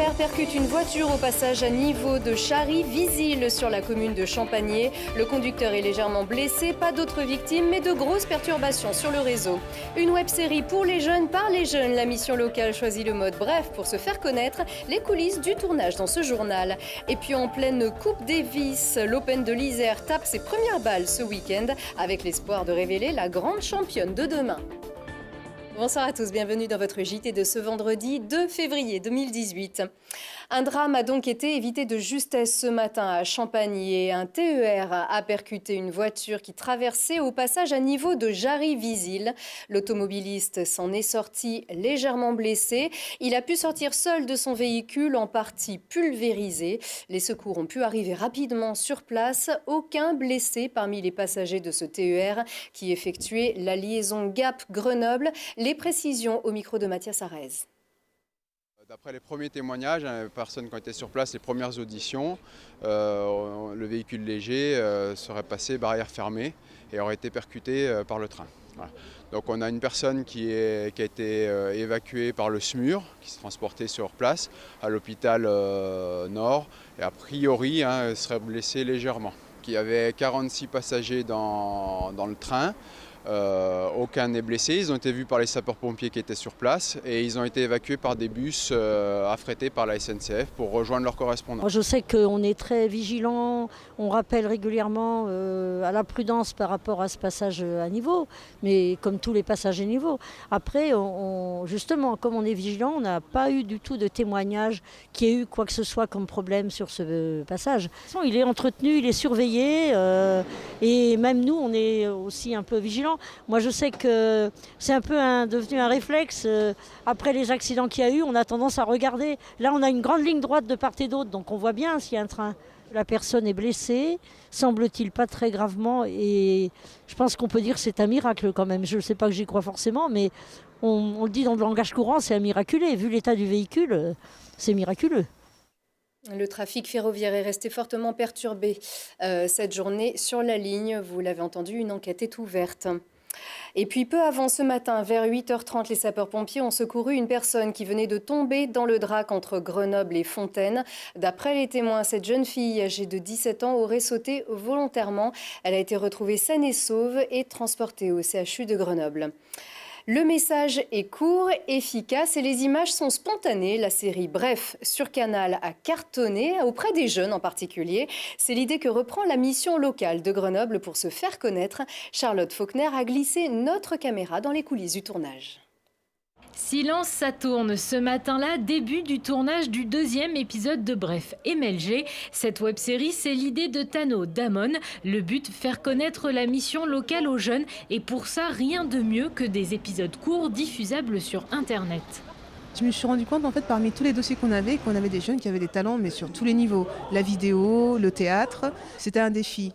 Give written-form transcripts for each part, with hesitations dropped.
TER percute une voiture au passage à niveau de Chary-Visil sur la commune de Champagné. Le conducteur est légèrement blessé, pas d'autres victimes, mais de grosses perturbations sur le réseau. Une web-série pour les jeunes, par les jeunes. La mission locale choisit le mode bref pour se faire connaître. Les coulisses du tournage dans ce journal. Et puis en pleine Coupe Davis, l'Open de l'Isère tape ses premières balles ce week-end avec l'espoir de révéler la grande championne de demain. Bonsoir à tous, bienvenue dans votre JT de ce vendredi 2 février 2018. Un drame a donc été évité de justesse ce matin à Champagné. Un TER a percuté une voiture qui traversait au passage à niveau de Jarry-Visil. L'automobiliste s'en est sorti légèrement blessé. Il a pu sortir seul de son véhicule en partie pulvérisé. Les secours ont pu arriver rapidement sur place. Aucun blessé parmi les passagers de ce TER qui effectuait la liaison Gap-Grenoble. Les précisions au micro de Mathias Arez. D'après les premiers témoignages, les personnes qui ont été sur place, les premières auditions, le véhicule léger serait passé barrière fermée et aurait été percuté par le train. Voilà. Donc on a une personne qui a été évacuée par le SMUR, qui se transportait sur place à l'hôpital Nord et a priori serait blessée légèrement. Il y avait 46 passagers dans le train. Aucun n'est blessé, ils ont été vus par les sapeurs-pompiers qui étaient sur place et ils ont été évacués par des bus affrétés par la SNCF pour rejoindre leurs correspondants. Je sais qu'on est très vigilants, on rappelle régulièrement à la prudence par rapport à ce passage à niveau, mais comme tous les passages à niveau. Après, justement, comme on est vigilant, on n'a pas eu du tout de témoignage qu'il y ait eu quoi que ce soit comme problème sur ce passage. De toute façon, il est entretenu, il est surveillé et même nous, on est aussi un peu vigilants. Moi, je sais que c'est un peu devenu un réflexe. Après les accidents qu'il y a eu, on a tendance à regarder. Là, on a une grande ligne droite de part et d'autre, donc on voit bien s'il y a un train. La personne est blessée, semble-t-il pas très gravement, et je pense qu'on peut dire que c'est un miracle quand même. Je ne sais pas que j'y crois forcément, mais on le dit dans le langage courant, c'est un miraculé. Vu l'état du véhicule, c'est miraculeux. Le trafic ferroviaire est resté fortement perturbé cette journée sur la ligne. Vous l'avez entendu, une enquête est ouverte. Et puis peu avant ce matin, vers 8h30, les sapeurs-pompiers ont secouru une personne qui venait de tomber dans le Drac entre Grenoble et Fontaine. D'après les témoins, cette jeune fille âgée de 17 ans aurait sauté volontairement. Elle a été retrouvée saine et sauve et transportée au CHU de Grenoble. Le message est court, efficace et les images sont spontanées. La série Bref sur Canal a cartonné auprès des jeunes en particulier. C'est l'idée que reprend la mission locale de Grenoble pour se faire connaître. Charlotte Faulkner a glissé notre caméra dans les coulisses du tournage. Silence, ça tourne. Ce matin-là, début du tournage du 2e épisode de Bref, MLG. Cette web-série, c'est l'idée de Tano Damon. Le but, faire connaître la mission locale aux jeunes. Et pour ça, rien de mieux que des épisodes courts diffusables sur Internet. Je me suis rendu compte, en fait, parmi tous les dossiers qu'on avait des jeunes qui avaient des talents, mais sur tous les niveaux. La vidéo, le théâtre, c'était un défi.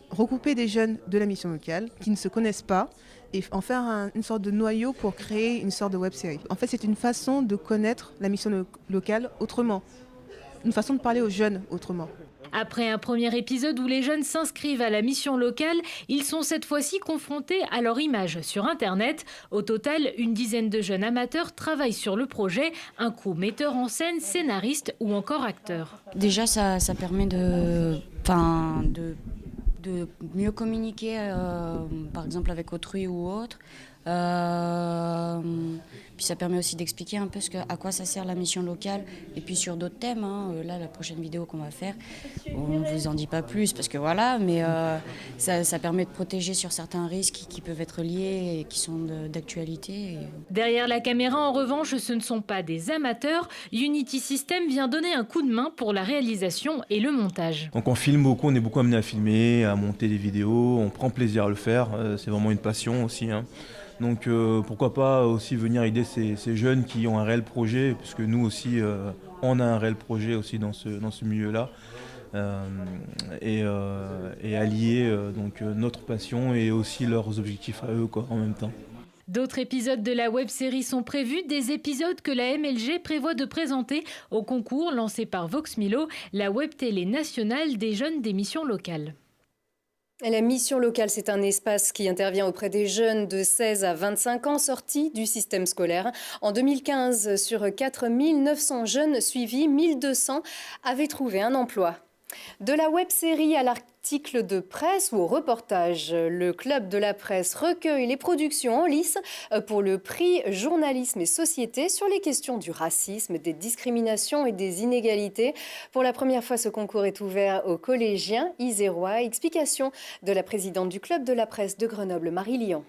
Regrouper des jeunes de la mission locale qui ne se connaissent pas et en faire une sorte de noyau pour créer une sorte de web-série. En fait, c'est une façon de connaître la mission locale autrement. Une façon de parler aux jeunes autrement. Après un premier épisode où les jeunes s'inscrivent à la mission locale, ils sont cette fois-ci confrontés à leur image sur Internet. Au total, une dizaine de jeunes amateurs travaillent sur le projet, un crew metteur en scène, scénariste ou encore acteur. Déjà, ça permet de mieux communiquer, par exemple avec autrui ou autre. Puis ça permet aussi d'expliquer un peu à quoi ça sert la mission locale. Et puis sur d'autres thèmes, là la prochaine vidéo qu'on va faire, on ne vous en dit pas plus parce que voilà, mais ça permet de protéger sur certains risques qui peuvent être liés et qui sont d'actualité. Derrière la caméra, en revanche, ce ne sont pas des amateurs. Unity System vient donner un coup de main pour la réalisation et le montage. Donc on filme beaucoup, on est beaucoup amené à filmer, à monter des vidéos, on prend plaisir à le faire, c'est vraiment une passion aussi. Donc pourquoi pas aussi venir aider ces jeunes qui ont un réel projet, puisque nous aussi on a un réel projet aussi dans ce milieu-là, et allier donc notre passion et aussi leurs objectifs à eux en même temps. D'autres épisodes de la web-série sont prévus, des épisodes que la MLG prévoit de présenter au concours lancé par Vox Milo, la web télé nationale des jeunes d'émissions locales. La mission locale, c'est un espace qui intervient auprès des jeunes de 16 à 25 ans sortis du système scolaire. En 2015, sur 4 900 jeunes suivis, 1200 avaient trouvé un emploi. De la web-série à l'article de presse ou au reportage, le Club de la Presse recueille les productions en lice pour le prix Journalisme et Société sur les questions du racisme, des discriminations et des inégalités. Pour la première fois, ce concours est ouvert aux collégiens isérois. Explication de la présidente du Club de la Presse de Grenoble, Marie Lyon.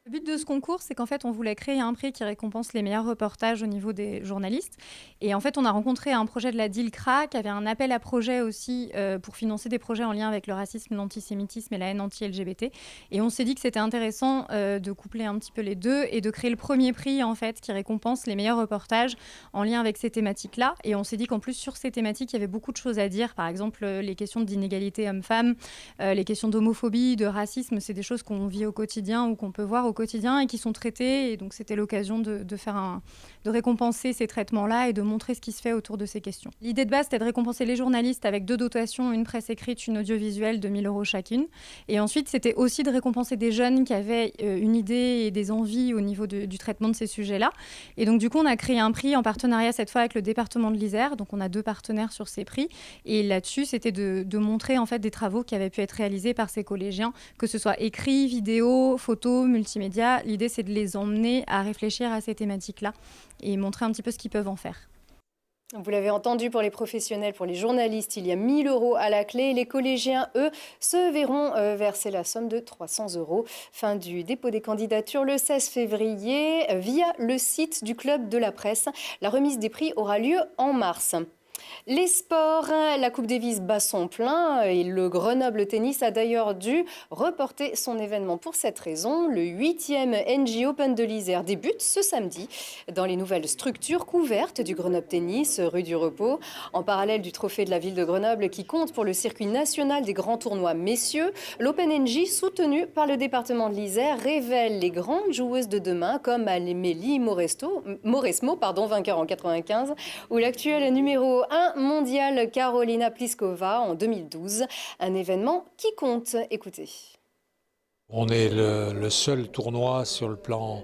Le but de ce concours, c'est qu'en fait, on voulait créer un prix qui récompense les meilleurs reportages au niveau des journalistes. Et en fait, on a rencontré un projet de la DILCRA qui avait un appel à projet aussi pour financer des projets en lien avec le racisme, l'antisémitisme et la haine anti-LGBT. Et on s'est dit que c'était intéressant de coupler un petit peu les deux et de créer le premier prix en fait qui récompense les meilleurs reportages en lien avec ces thématiques-là. Et on s'est dit qu'en plus, sur ces thématiques, il y avait beaucoup de choses à dire. Par exemple, les questions d'inégalité homme-femme, les questions d'homophobie, de racisme, c'est des choses qu'on vit au quotidien ou qu'on peut voir au quotidien et qui sont traités. Et donc, c'était l'occasion de récompenser ces traitements-là et de montrer ce qui se fait autour de ces questions. L'idée de base, c'était de récompenser les journalistes avec 2 dotations, une presse écrite, une audiovisuelle de 1 000 € chacune. Et ensuite, c'était aussi de récompenser des jeunes qui avaient une idée et des envies au niveau du traitement de ces sujets-là. Et donc, du coup, on a créé un prix en partenariat cette fois avec le département de l'Isère. Donc, on a 2 partenaires sur ces prix. Et là-dessus, c'était de montrer en fait des travaux qui avaient pu être réalisés par ces collégiens, que ce soit écrit, vidéo, photo, multimédia. L'idée, c'est de les emmener à réfléchir à ces thématiques-là et montrer un petit peu ce qu'ils peuvent en faire. Vous l'avez entendu, pour les professionnels, pour les journalistes, il y a 1 000 € à la clé. Les collégiens, eux, se verront verser la somme de 300 €. Fin du dépôt des candidatures le 16 février via le site du Club de la Presse. La remise des prix aura lieu en mars. Les sports, la Coupe Davis bat son plein et le Grenoble Tennis a d'ailleurs dû reporter son événement pour cette raison. Le 8e NJ Open de l'Isère débute ce samedi dans les nouvelles structures couvertes du Grenoble Tennis, rue du Repos. En parallèle du trophée de la ville de Grenoble qui compte pour le circuit national des grands tournois messieurs, l'Open NJ soutenu par le département de l'Isère révèle les grandes joueuses de demain comme Amélie Mauresmo, vainqueur en 95, ou l'actuelle numéro 1 mondiale Karolina Pliskova en 2012. Un événement qui compte. Écoutez. On est le seul tournoi sur le plan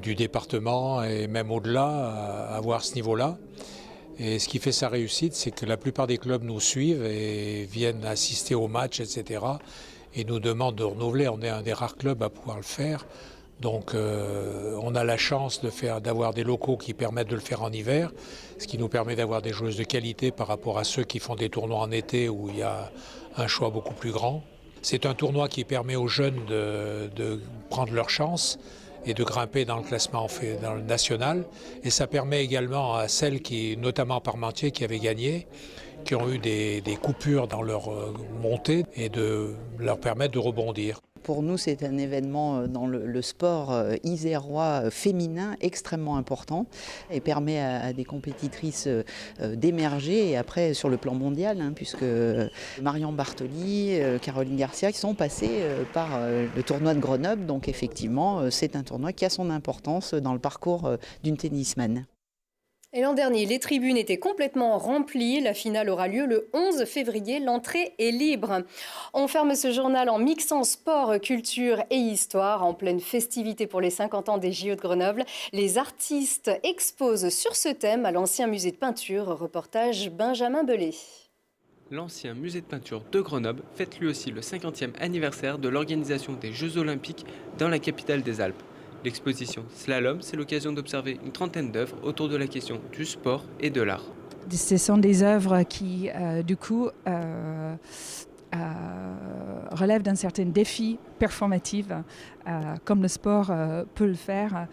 du département et même au-delà à avoir ce niveau-là. Et ce qui fait sa réussite, c'est que la plupart des clubs nous suivent et viennent assister aux matchs, etc. et nous demandent de renouveler. On est un des rares clubs à pouvoir le faire. Donc on a la chance d'avoir des locaux qui permettent de le faire en hiver, ce qui nous permet d'avoir des joueuses de qualité par rapport à ceux qui font des tournois en été où il y a un choix beaucoup plus grand. C'est un tournoi qui permet aux jeunes de prendre leur chance et de grimper dans le classement dans le national. Et ça permet également à celles qui, notamment Parmentier, qui avaient gagné, qui ont eu des coupures dans leur montée et de leur permettre de rebondir. Pour nous, c'est un événement dans le sport isérois féminin extrêmement important et permet à des compétitrices d'émerger et après sur le plan mondial, puisque Marion Bartoli, Caroline Garcia qui sont passées par le tournoi de Grenoble. Donc effectivement, c'est un tournoi qui a son importance dans le parcours d'une tennisman. Et l'an dernier, les tribunes étaient complètement remplies. La finale aura lieu le 11 février. L'entrée est libre. On ferme ce journal en mixant sport, culture et histoire. En pleine festivité pour les 50 ans des JO de Grenoble, les artistes exposent sur ce thème à l'ancien musée de peinture. Reportage Benjamin Belay. L'ancien musée de peinture de Grenoble fête lui aussi le 50e anniversaire de l'organisation des Jeux Olympiques dans la capitale des Alpes. L'exposition Slalom, c'est l'occasion d'observer une trentaine d'œuvres autour de la question du sport et de l'art. Ce sont des œuvres qui, relèvent d'un certain défi performatif, comme le sport peut le faire,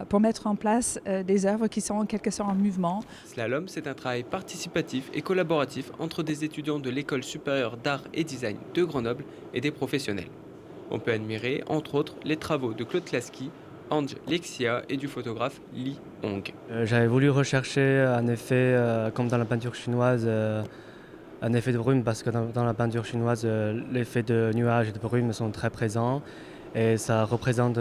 pour mettre en place des œuvres qui sont en quelque sorte en mouvement. Slalom, c'est un travail participatif et collaboratif entre des étudiants de l'École supérieure d'art et design de Grenoble et des professionnels. On peut admirer, entre autres, les travaux de Claude Klasky, Ange Lexia et du photographe Li Hong. J'avais voulu rechercher un effet, comme dans la peinture chinoise, un effet de brume, parce que dans la peinture chinoise, l'effet de nuages et de brume sont très présents et ça représente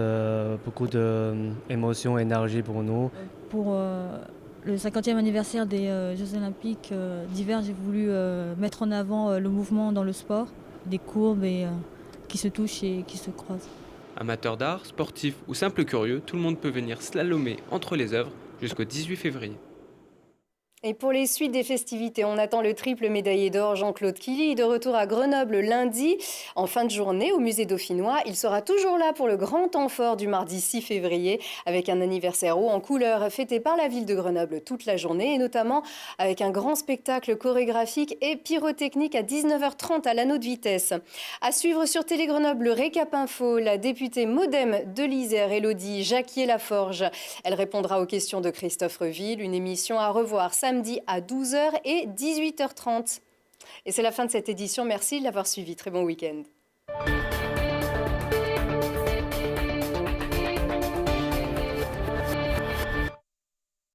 beaucoup d'émotions et d'énergie pour nous. Pour le 50e anniversaire des Jeux Olympiques d'hiver, j'ai voulu mettre en avant le mouvement dans le sport. des courbes et qui se touchent et qui se croisent. Amateurs d'art, sportifs ou simples curieux, tout le monde peut venir slalomer entre les œuvres jusqu'au 18 février. Et pour les suites des festivités, on attend le triple médaillé d'or Jean-Claude Killy de retour à Grenoble lundi. En fin de journée, au musée dauphinois, il sera toujours là pour le grand temps fort du mardi 6 février, avec un anniversaire haut en couleur fêté par la ville de Grenoble toute la journée, et notamment avec un grand spectacle chorégraphique et pyrotechnique à 19h30 à l'anneau de vitesse. À suivre sur Télé Grenoble, le Récap Info, la députée Modem de l'Isère, Élodie Jacquier-Laforge. Elle répondra aux questions de Christophe Reville, une émission à revoir samedi à 12h et 18h30. Et c'est la fin de cette édition. Merci de l'avoir suivi. Très bon week-end.